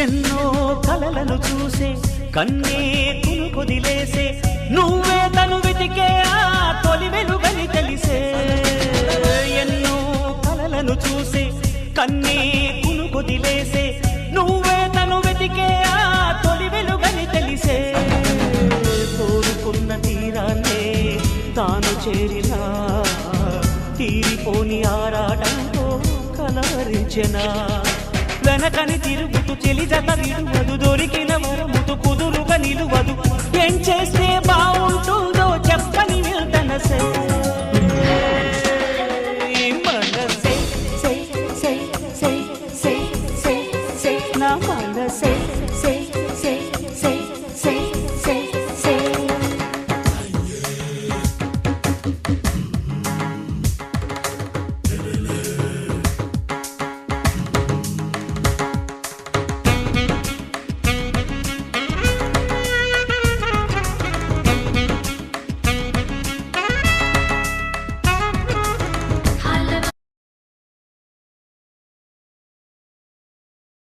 ఎన్నో కలలను చూసే కన్నే కునుకొదిలేసే నువ్వే తను వెతికే ఆ తొలి వెలుగని తెలిసే ఎన్నో కలలను చూసే కన్నే కునుకొదిలేసే నువ్వే తను వెతికే ఆ తొలి వెలుగని తెలిసే కోరుకున్న తీరాన్నే తాను చేరినా తీరిపోని ఆరాటంతో కలవరించెనా వెనకని తిరుగుతూ చెలి జత విడువదు దొరికిన వరముతు కుదురుగా నిలువదు ఏం చేస్తే బాగుంటుందో చెప్పని వెళ్తనసే